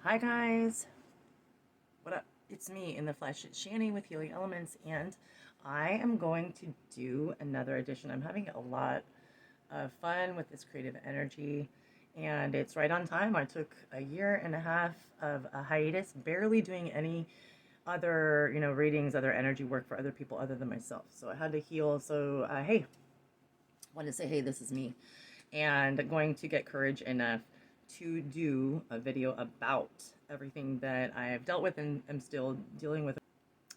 Hi guys, what up? It's me in the flesh. It's Shani with Healing Elements, and I am going to do another edition. I'm having a lot of fun with this creative energy, and it's right on time. I took a year and a half of a hiatus, barely doing any other, readings, other energy work for other people other than myself. So I had to heal. So, hey, wanted to say, hey, this is me, and going to get courage enough to do a video about everything that I have dealt with and am still dealing with.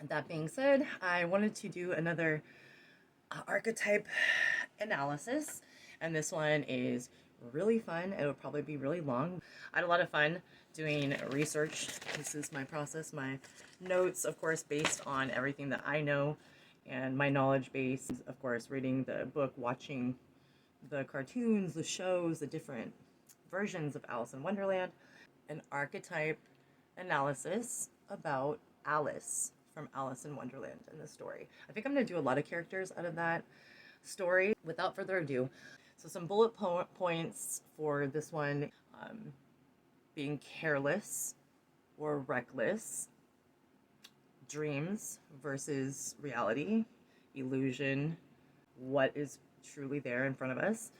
That being said, I wanted to do another archetype analysis, and this one is really fun. It'll probably be really long. I had a lot of fun doing research. This is my process, my notes, of course, based on everything that I know and my knowledge base. Of course, reading the book, watching the cartoons, the shows, the different versions of Alice in Wonderland, an archetype analysis about Alice from Alice in Wonderland in the story. I think I'm going to do a lot of characters out of that story. Without further ado, so some bullet points for this one: being careless or reckless, dreams versus reality, illusion, what is truly there in front of us,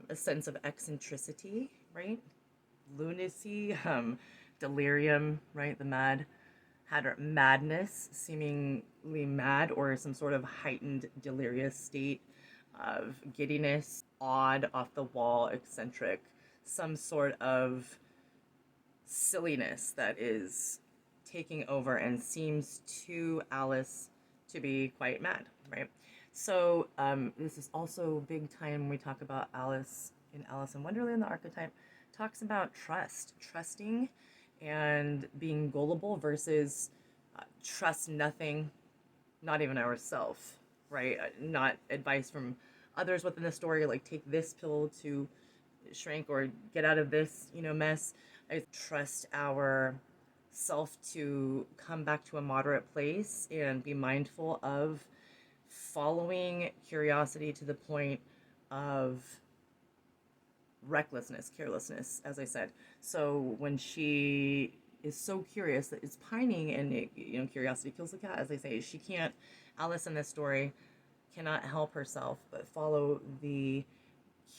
a sense of eccentricity, right? Lunacy, delirium, right? The madness, seemingly mad, or some sort of heightened delirious state of giddiness, odd, off the wall, eccentric, some sort of silliness that is taking over and seems to Alice to be quite mad, right? So this is also big time when we talk about Alice in Wonderland. The archetype talks about trusting and being gullible versus trust nothing, not even ourselves, right? Not advice from others within the story, like take this pill to shrink or get out of this, mess. I trust our self to come back to a moderate place and be mindful of following curiosity to the point of recklessness, carelessness, as I said. So when she is so curious that it's pining, and curiosity kills the cat, as they say. She can't. Alice in this story cannot help herself but follow the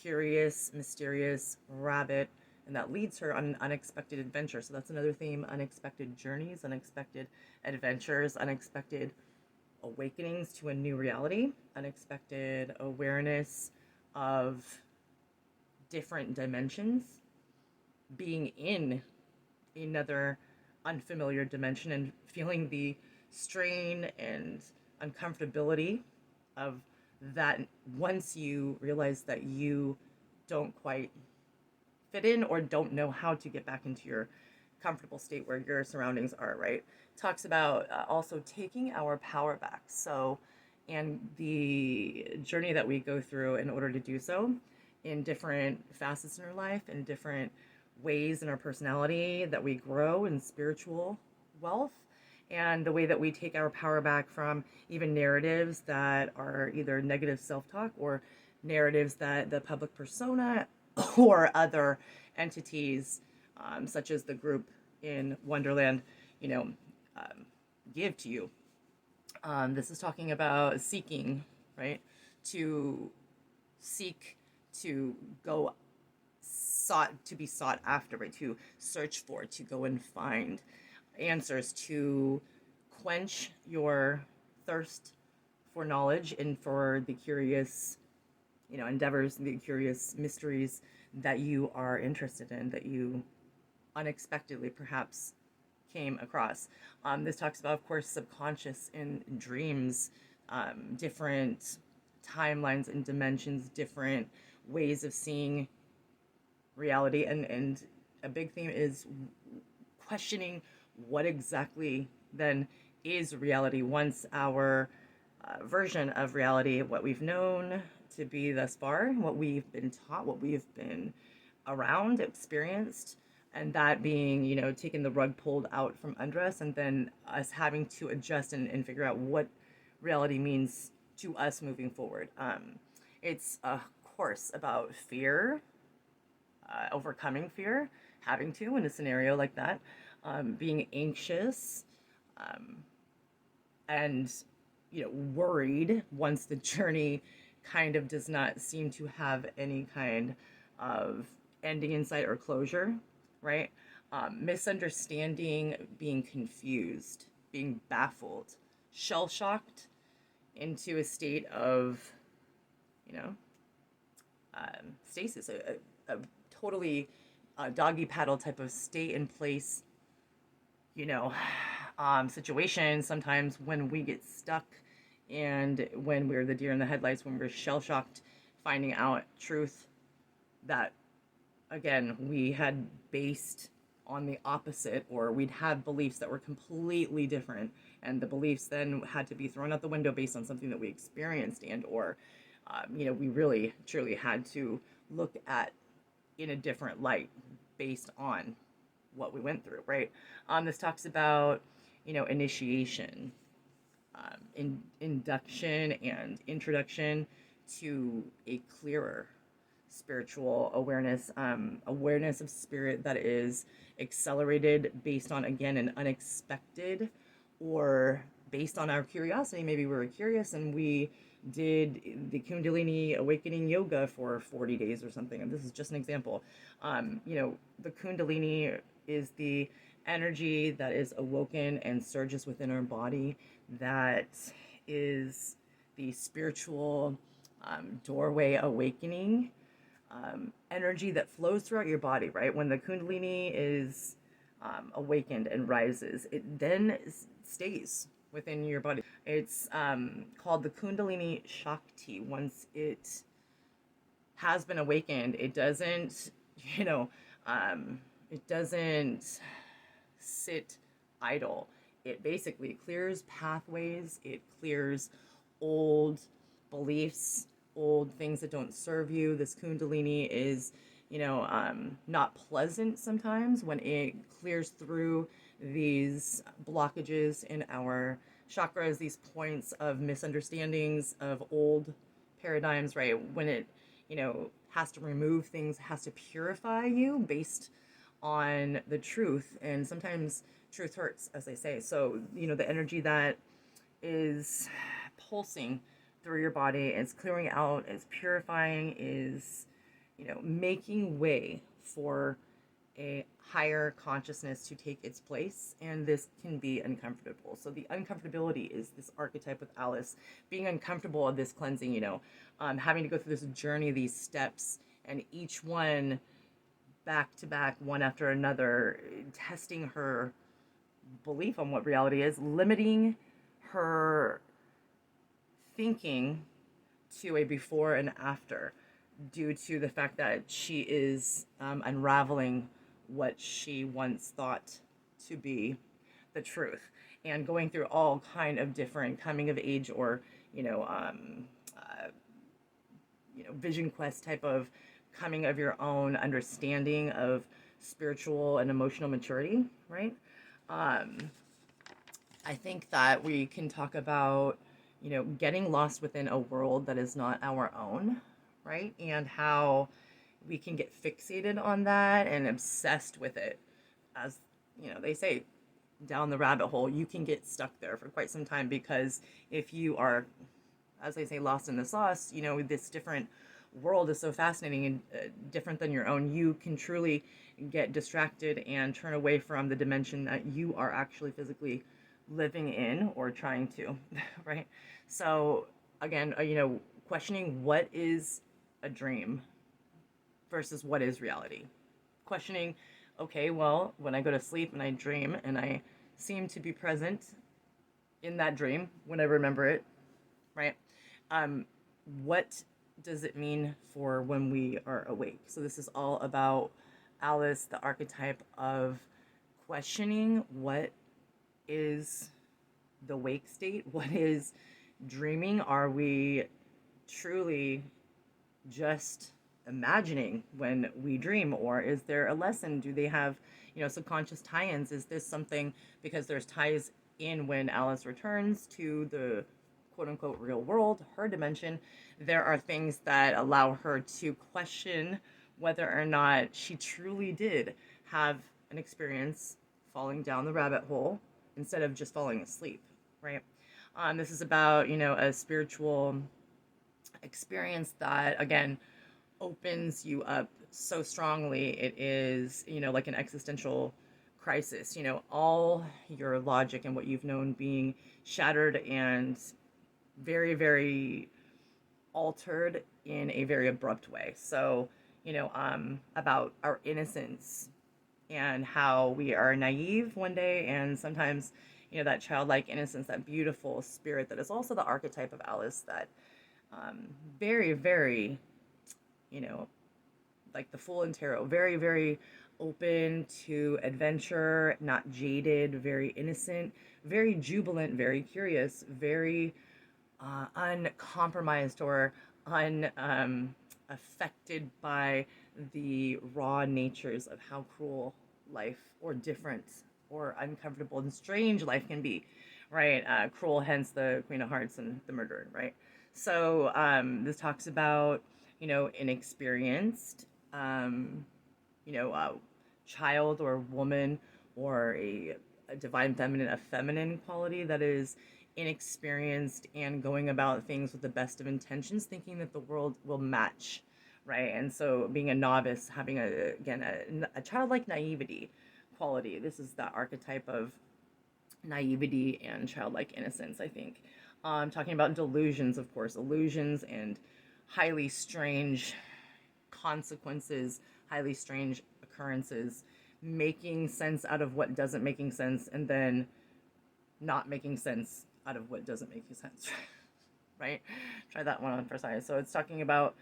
curious, mysterious rabbit, and that leads her on an unexpected adventure. So that's another theme: unexpected journeys, unexpected adventures, unexpected awakenings to a new reality, unexpected awareness of different dimensions, being in another unfamiliar dimension and feeling the strain and uncomfortability of that once you realize that you don't quite fit in or don't know how to get back into your comfortable state where your surroundings are, right? Talks about also taking our power back. So, and the journey that we go through in order to do so in different facets in our life, in different ways in our personality, that we grow in spiritual wealth, and the way that we take our power back from even narratives that are either negative self-talk or narratives that the public persona or other entities, such as the group in Wonderland, you know, give to you. This is talking about seeking, right? To seek, to go to be sought after, right? To search for, to go and find answers, to quench your thirst for knowledge and for the curious, endeavors, the curious mysteries that you are interested in, that you unexpectedly perhaps came across. This talks about, of course, subconscious and dreams, different timelines and dimensions, different ways of seeing reality, and a big theme is questioning what exactly then is reality once our version of reality, what we've known to be thus far, what we've been taught, what we've been around, experienced, and that being, taking the rug pulled out from under us, and then us having to adjust and figure out what reality means to us moving forward. It's a course about fear, overcoming fear, having to in a scenario like that, being anxious, um, and worried once the journey kind of does not seem to have any kind of ending in sight or closure, right? Misunderstanding, being confused, being baffled, shell shocked into a state of, you know, stasis, a totally doggy paddle type of stay in place, you know, situation. Sometimes when we get stuck and when we're the deer in the headlights, when we're shell shocked, finding out truth that, again, we had based on the opposite, or we'd have beliefs that were completely different, and the beliefs then had to be thrown out the window based on something that we experienced, and or we really truly had to look at in a different light based on what we went through, right? This talks about, initiation, induction, and introduction to a clearer spiritual awareness, awareness of spirit that is accelerated based on, again, an unexpected, or based on our curiosity. Maybe we were curious and we did the Kundalini awakening yoga for 40 days or something. And this is just an example. The Kundalini is the energy that is awoken and surges within our body, that is the spiritual doorway awakening energy that flows throughout your body, right? When the Kundalini is awakened and rises, it then stays within your body. It's called the Kundalini Shakti. Once it has been awakened, it doesn't, it doesn't sit idle. It basically clears pathways, it clears old beliefs, old things that don't serve you. This Kundalini is, not pleasant sometimes when it clears through these blockages in our chakras, these points of misunderstandings of old paradigms, right? When it, has to remove things, has to purify you based on the truth. And sometimes truth hurts, as they say. So, the energy that is pulsing through your body is clearing out, is purifying, is, making way for a higher consciousness to take its place. And this can be uncomfortable. So the uncomfortability is this archetype with Alice, being uncomfortable of this cleansing, having to go through this journey, these steps, and each one back to back, one after another, testing her belief on what reality is, limiting her thinking to a before and after, due to the fact that she is unraveling what she once thought to be the truth, and going through all kind of different coming of age, or vision quest type of coming of your own understanding of spiritual and emotional maturity, right? I think that we can talk about, getting lost within a world that is not our own, right? And how we can get fixated on that and obsessed with it. As, they say, down the rabbit hole, you can get stuck there for quite some time, because if you are, as they say, lost in the sauce, this different world is so fascinating and different than your own, you can truly get distracted and turn away from the dimension that you are actually physically living in or trying to, right? So again, questioning what is a dream versus what is reality. Questioning, okay, well, when I go to sleep and I dream and I seem to be present in that dream when I remember it, right? What does it mean for when we are awake? So this is all about Alice, the archetype of questioning what is the wake state, what is dreaming. Are we truly just imagining when we dream, or is there a lesson? Do they have, subconscious tie-ins? Is this something, because there's ties in when Alice returns to the quote-unquote real world, her dimension, there are things that allow her to question whether or not she truly did have an experience falling down the rabbit hole instead of just falling asleep, right? This is about, a spiritual experience that, again, opens you up so strongly. It is, like an existential crisis, all your logic and what you've known being shattered and very, very altered in a very abrupt way. So, about our innocence and how we are naive one day, and sometimes, that childlike innocence, that beautiful spirit that is also the archetype of Alice, that very, very, you know, like the Fool in Tarot, very, very open to adventure, not jaded, very innocent, very jubilant, very curious, very uncompromised or unaffected by the raw natures of how cruel life or different or uncomfortable and strange life can be, right? Cruel, hence the Queen of Hearts and the murderer, right? So this talks about, inexperienced, child or woman, or a divine feminine, a feminine quality that is inexperienced and going about things with the best of intentions, thinking that the world will match, right? And so being a novice, having a childlike naivety quality. This is the archetype of naivety and childlike innocence, I think. Talking about delusions, of course, illusions and highly strange consequences, highly strange occurrences, making sense out of what doesn't making sense, and then not making sense out of what doesn't make sense. Right? Try that one on for size. So it's talking about,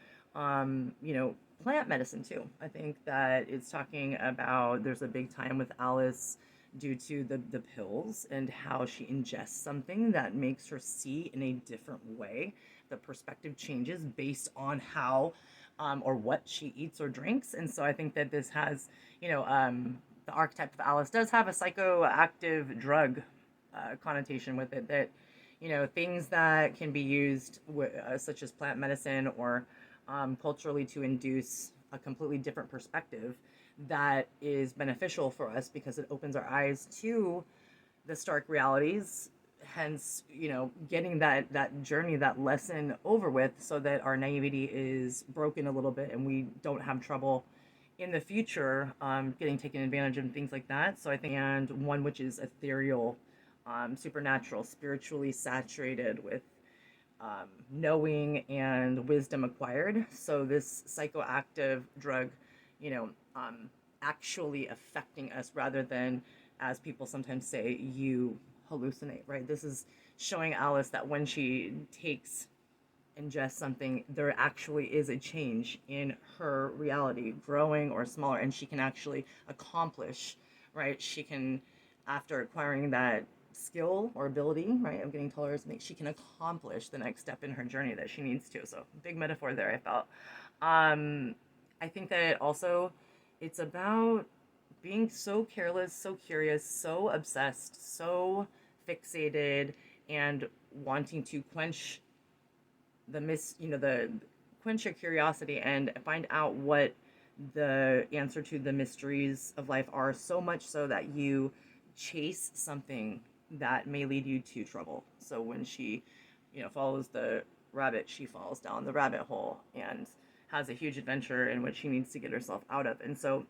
plant medicine too. I think that it's talking about, there's a big time with Alice due to the pills and how she ingests something that makes her see in a different way. The perspective changes based on how or what she eats or drinks. And so I think that this has, the archetype of Alice does have a psychoactive drug connotation with it, that, things that can be used such as plant medicine or culturally to induce a completely different perspective that is beneficial for us because it opens our eyes to the stark realities, hence, getting that journey, that lesson over with, so that our naivety is broken a little bit and we don't have trouble in the future getting taken advantage of and things like that. So I think, and one which is ethereal, supernatural, spiritually saturated with knowing and wisdom acquired. So this psychoactive drug, actually affecting us rather than, as people sometimes say, you hallucinate, right? This is showing Alice that when she ingests something, there actually is a change in her reality, growing or smaller, and she can actually accomplish, right? She can, after acquiring that skill or ability, right, of getting taller, she can accomplish the next step in her journey that she needs to. So big metaphor there, I felt. I think that also it's about being so careless, so curious, so obsessed, so fixated, and wanting to quench the quench your curiosity and find out what the answer to the mysteries of life are, so much so that you chase something that may lead you to trouble. So when she, follows the rabbit, she falls down the rabbit hole and has a huge adventure in which she needs to get herself out of. And so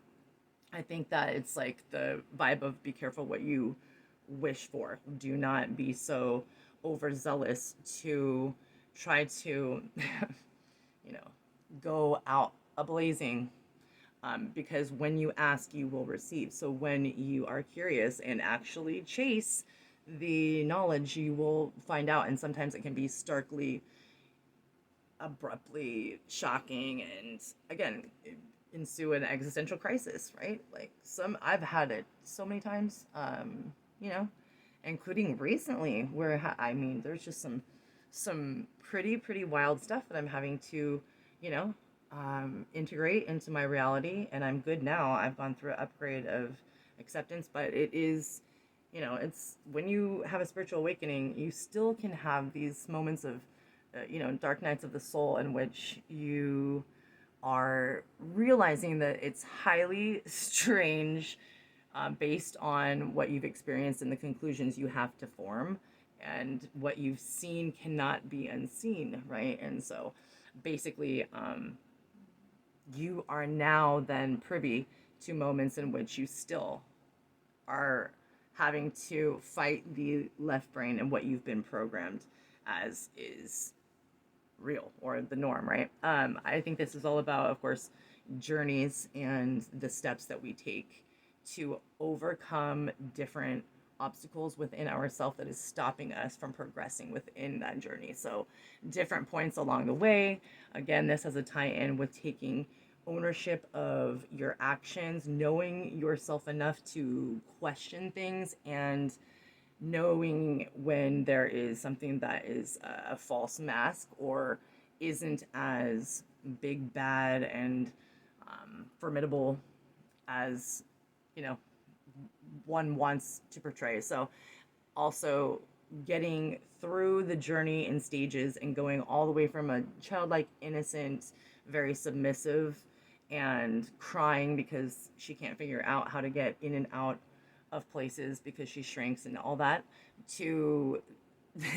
I think that it's like the vibe of be careful what you wish for. Do not be so overzealous to try to, go out a-blazing, because when you ask, you will receive. So when you are curious and actually chase the knowledge, you will find out. And sometimes it can be starkly, abruptly shocking, and again, ensue an existential crisis, right? Like I've had it so many times, including recently, where there's just some pretty wild stuff that I'm having to, integrate into my reality, and I'm good now. I've gone through an upgrade of acceptance, but it is, it's when you have a spiritual awakening, you still can have these moments of, dark nights of the soul in which you are realizing that it's highly strange, based on what you've experienced and the conclusions you have to form, and what you've seen cannot be unseen, right? And so basically, you are now then privy to moments in which you still are having to fight the left brain and what you've been programmed as is real or the norm, right? I think this is all about, of course, journeys and the steps that we take to overcome different obstacles within ourselves that is stopping us from progressing within that journey. So, different points along the way. Again, this has a tie in with taking ownership of your actions, knowing yourself enough to question things, and knowing when there is something that is a false mask or isn't as big, bad, and formidable as, you know, one wants to portray. So, also getting through the journey in stages and going all the way from a childlike, innocent, very submissive, and crying because she can't figure out how to get in and out of places because she shrinks and all that, to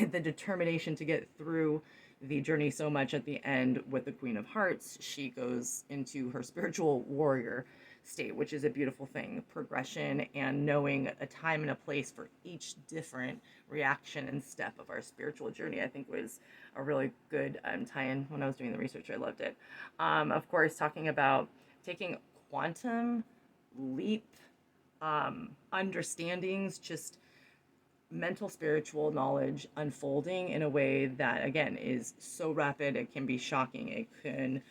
the determination to get through the journey so much at the end with the Queen of Hearts. She goes into her spiritual warrior state, which is a beautiful thing. Progression and knowing a time and a place for each different reaction and step of our spiritual journey, I think was a really good tie-in when I was doing the research. I loved it. Of course, talking about taking quantum leap understandings, just mental spiritual knowledge unfolding in a way that, again, is so rapid. It can be shocking. It can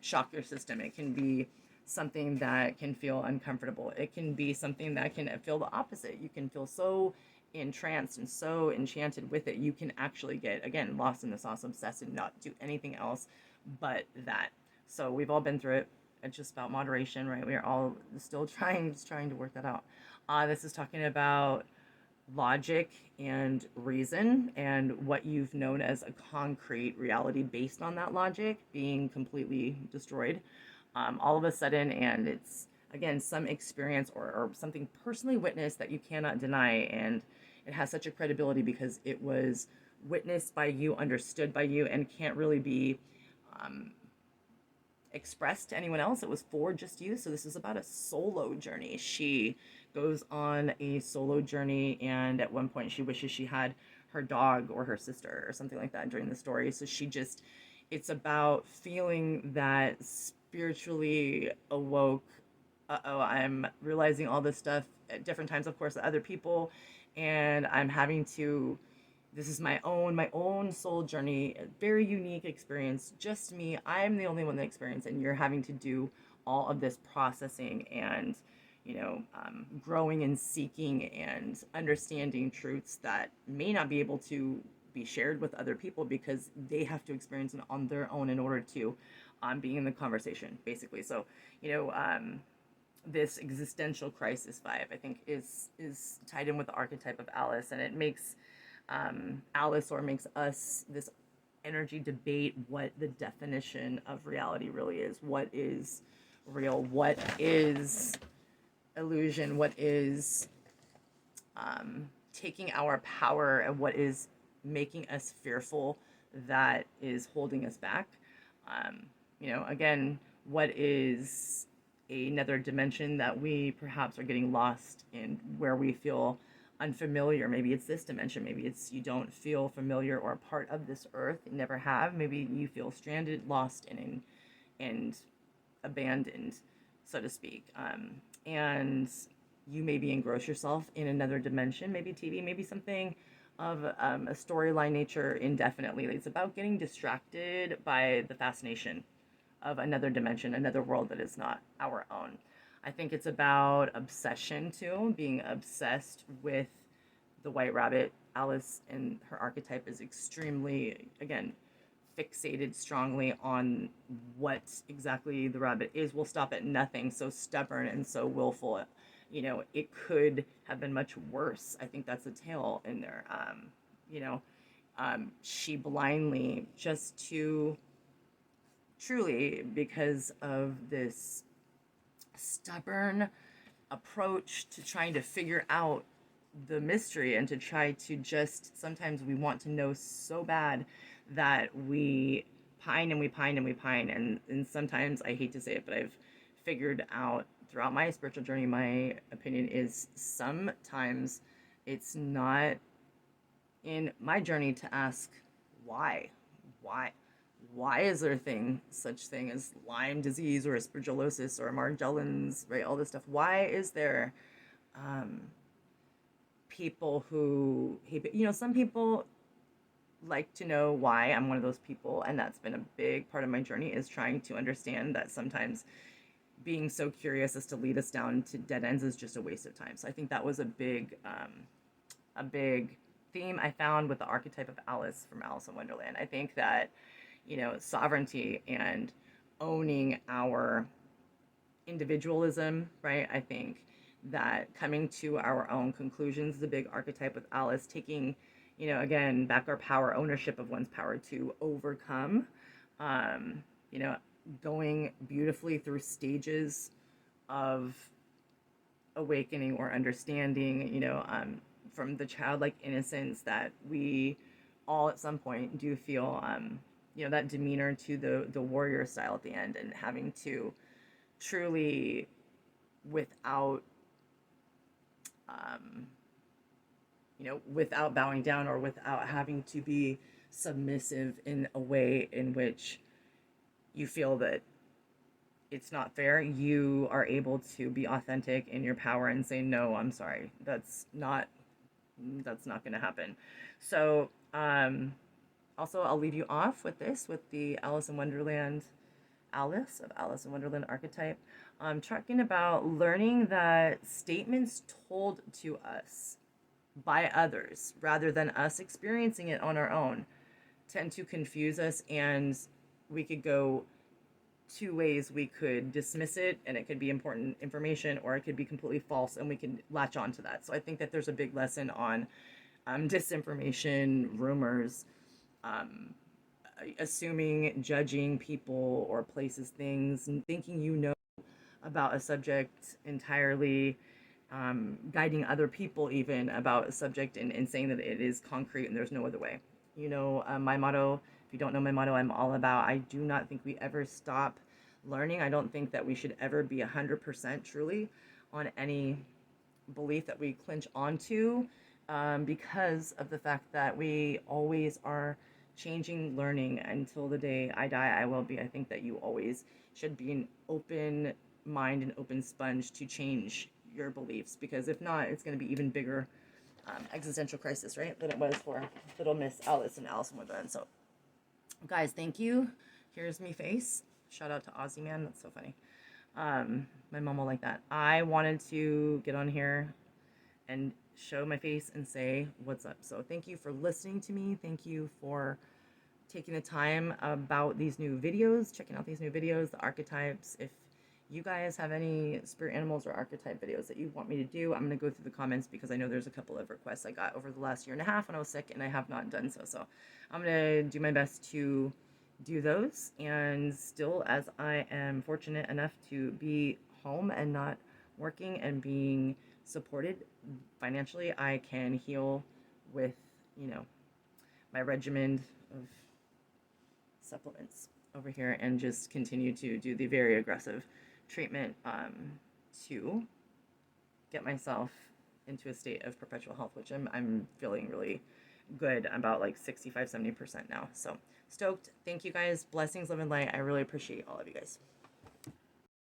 shock your system. It can be something that can feel uncomfortable. It can be something that can feel the opposite. You can feel so entranced and so enchanted with it, you can actually get, again, lost in the sauce, obsessed, and not do anything else but that. So we've all been through it. It's just about moderation, right? We are all still trying to work that out. This is talking about logic and reason, and what you've known as a concrete reality based on that logic being completely destroyed, all of a sudden. And it's, again, some experience or something personally witnessed that you cannot deny, and it has such a credibility because it was witnessed by you, understood by you, and can't really be expressed to anyone else. It was for just you. So this is about a solo journey. She goes on a solo journey, and at one point she wishes she had her dog or her sister or something like that during the story. So she just, it's about feeling that spiritually awoke. I'm realizing all this stuff at different times, of course, with other people, and I'm having to, this is my own soul journey, a very unique experience, just me. I'm the only one that experienced, and you're having to do all of this processing and, growing and seeking and understanding truths that may not be able to be shared with other people because they have to experience it on their own in order to be in the conversation, basically. So, this existential crisis vibe, I think, is tied in with the archetype of Alice, and it makes Alice, or makes us, this energy debate what the definition of reality really is. What is real? What is illusion? What is taking our power, and what is making us fearful that is holding us back? Again, what is another dimension that we perhaps are getting lost in, where we feel unfamiliar? Maybe it's this dimension. Maybe it's you don't feel familiar or a part of this earth, you never have. Maybe you feel stranded, lost, and abandoned, so to speak. And you maybe engross yourself in another dimension, maybe TV, maybe something of a storyline nature indefinitely. It's about getting distracted by the fascination of another dimension, another world that is not our own. I think it's about obsession too, being obsessed with the white rabbit. Alice and her archetype is extremely, again, fixated strongly on what exactly the rabbit is, will stop at nothing, so stubborn and so willful. It could have been much worse. I think that's a tale in there. She blindly, just to truly because of this stubborn approach to trying to figure out the mystery and to try to just, sometimes we want to know so bad that we pine and we pine and we pine. And sometimes, I hate to say it, but I've figured out throughout my spiritual journey, my opinion is sometimes it's not in my journey to ask why. Why? Why is there a such thing as Lyme disease or aspergillosis or Margellans, right? All this stuff. Why is there um, people who, some people like to know why. I'm one of those people, and that's been a big part of my journey, is trying to understand that sometimes being so curious as to lead us down to dead ends is just a waste of time. So I think that was a big theme I found with the archetype of Alice from Alice in Wonderland. I think that, sovereignty and owning our individualism, right? I think that coming to our own conclusions is a big archetype with Alice, taking, again, back our power, ownership of one's power to overcome, um, you know, going beautifully through stages of awakening or understanding, from the childlike innocence that we all at some point do feel, that demeanor to the warrior style at the end, and having to truly, without, um, without bowing down or without having to be submissive in a way in which you feel that it's not fair, you are able to be authentic in your power and say, no, I'm sorry, that's not going to happen. So, also, I'll leave you off with this, with the Alice in Wonderland, Alice of Alice in Wonderland archetype. Talking about learning that statements told to us by others rather than us experiencing it on our own tend to confuse us, and we could go two ways. We could dismiss it and it could be important information, or it could be completely false and we can latch on to that. So I think that there's a big lesson on disinformation, rumors, um, assuming, judging people or places, things, and thinking about a subject entirely, guiding other people even about a subject, and saying that it is concrete and there's no other way. My motto, if you don't know my motto, I'm all about, I do not think we ever stop learning. I don't think that we should ever be 100% truly on any belief that we clinch onto, because of the fact that we always are changing, learning. Until the day I die, I will be. I think that you always should be an open mind and open sponge to change your beliefs, because if not, it's going to be even bigger existential crisis, right, than it was for little Miss Alice and Alice in Wonderland. So, guys, thank you. Here's me face. Shout out to Ozzy, man. That's so funny. My mom will like that. I wanted to get on here and show my face and say what's up. So thank you for listening to me. Thank you for taking the time about these new videos, checking out these new videos, the archetypes. If you guys have any spirit animals or archetype videos that you want me to do, I'm going to go through the comments, because I know there's a couple of requests I got over the last year and a half when I was sick and I have not done so. So I'm going to do my best to do those. And still, as I am fortunate enough to be home and not working and being supported financially, I can heal with, my regimen of supplements over here, and just continue to do the very aggressive treatment, to get myself into a state of perpetual health, which I'm feeling really good, about like 65-70% now. So stoked. Thank you guys. Blessings, love, and light. I really appreciate all of you guys.